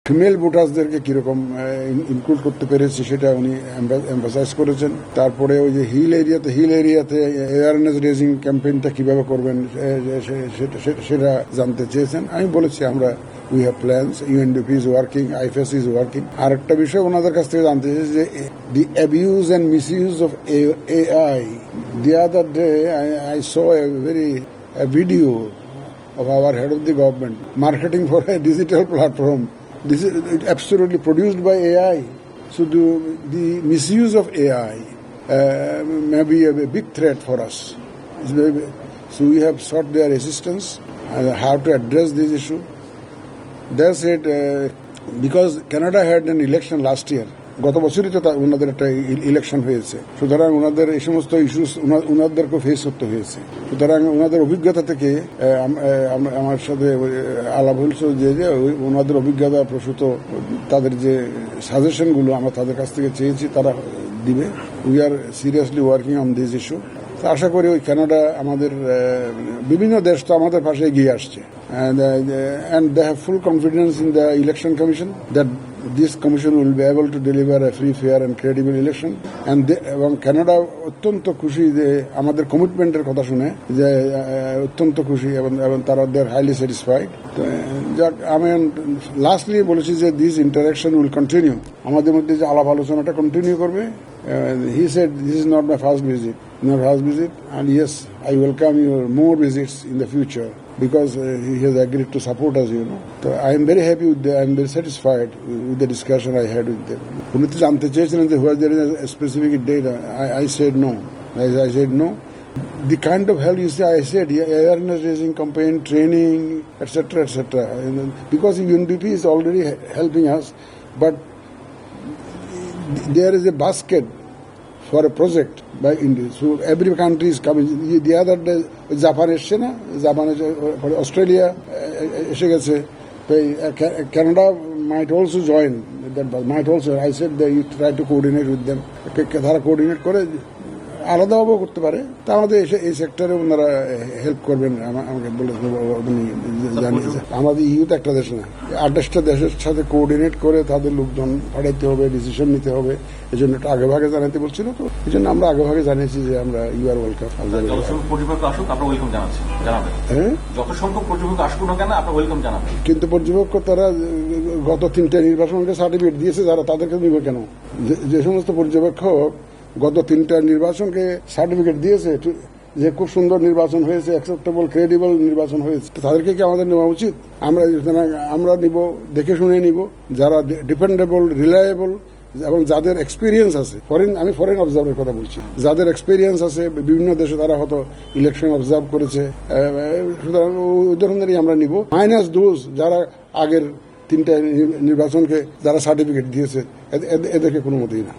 Female ভোটার্সদেরকে কিরকম include করতে পেরেছি সেটা উনি এমফাসাইজ করেছেন। তারপরে ওই যে হিল এরিয়াতে অ্যাওয়ারনেস রেজিং ক্যাম্পেইনটা কিভাবে করবেন সেটা জানতে চেয়েছেন। আমি বলেছি আমরা we have plans, UNDP is working, IFS is working. আরেকটা বিষয় ওনাদের কাছ থেকে জানতে চেয়েছি যে the abuse and misuse of AI. The other day I saw a video of our head of the government marketing for a digital platform. This is absolutely produced by AI. So the misuse of AI may be a big threat for us. So we have sought their assistance and how to address this issue. They said because Canada had an election last year. গত বছরই তো ওনাদের একটা election হয়েছে, সুতরাং ওনাদের এই সমস্ত ইস্যুস ওনাদেরকে ফেস করতে হয়েছে। সুতরাং ওনাদের অভিজ্ঞতা থেকে আমার সাথে আলাপ হয়েছে যে ওনাদের অভিজ্ঞতা প্রসূত তাদের যে সাজেশনগুলো আমরা তাদের কাছ থেকে চেয়েছি তারা দিবে। We are seriously working on this issue. আশা করি ওই কানাডা আমাদের বিভিন্ন দেশ তো আমাদের পাশে এগিয়ে আসছে, and they have full confidence in the election commission that this commission will be able to deliver a free, fair and credible election. And এবং কানাডা অত্যন্ত খুশি যে আমাদের কমিটমেন্টের কথা শুনে, যে অত্যন্ত খুশি এবং তারা দে আর হাইলি স্যাটিসফাইড। যাক, আমি লাস্টলি বলেছি যে দিস ইন্টারাকশন উইল কন্টিনিউ, আমাদের মধ্যে যে আলাপ আলোচনাটা কন্টিনিউ করবে। He said this is not my first visit, and yes, I welcome your more visits in the future because he has agreed to support us, So I am very happy with I am very satisfied with the discussion I had with them. উনি তো জানতে চেয়েছিলেন যে whether there is a specific date. I said no. I said no. The kind of help you say, I said awareness raising campaign, training, etc., because UNDP is already helping us, but there is a basket for a project by India. So every country is coming. The other day, Japan এসছে না, Australia এসে গেছে, Canada might also join. I said that you try to coordinate with them. তারা coordinate করে আলাদাভাবেও করতে পারে, তা আমাদের এই সেক্টরে ওনারা হেল্প করবেন আমাকে বলে জানিয়েছে। আমাদের ইউ তো একটা দেশ না, 28টা দেশের সাথে কোঅর্ডিনেট করে তাদের লোকজন পাঠাইতে হবে, ডিসিশন নিতে হবে। এই জন্য একটু আগে ভাগে জানাতে বলছিল, তো এই জন্য আমরা আগে ভাগে জানিয়েছি যে আমরা ইউ আর ওয়েলকাম। কিন্তু পর্যবেক্ষক তারা গত 3টে নির্বাচনকে সার্টিফিকেট দিয়েছে, যারা তাদেরকে নিব কেন? যে সমস্ত পর্যবেক্ষক গত 3টা নির্বাচনকে সার্টিফিকেট দিয়েছে যে খুব সুন্দর নির্বাচন হয়েছে, অ্যাকসেপ্টেবল ক্রেডিবল নির্বাচন হয়েছে, তাদেরকে কি আমাদের নেওয়া উচিত? আমরা নিব, দেখে শুনে নিব, যারা ডিপেন্ডেবল, রিলায়েবল এবং যাদের এক্সপিরিয়েন্স আছে। আমি ফরেন অবজার্ভের কথা বলছি, যাদের এক্সপিরিয়েন্স আছে বিভিন্ন দেশে, তারা হয়তো ইলেকশন অবজার্ভ করেছে, সুতরাং ওই ধরনেরই আমরা নিব, মাইনাস দোজ যারা আগের 3টা নির্বাচনকে যারা সার্টিফিকেট দিয়েছে, এদেরকে কোনো মতেই না।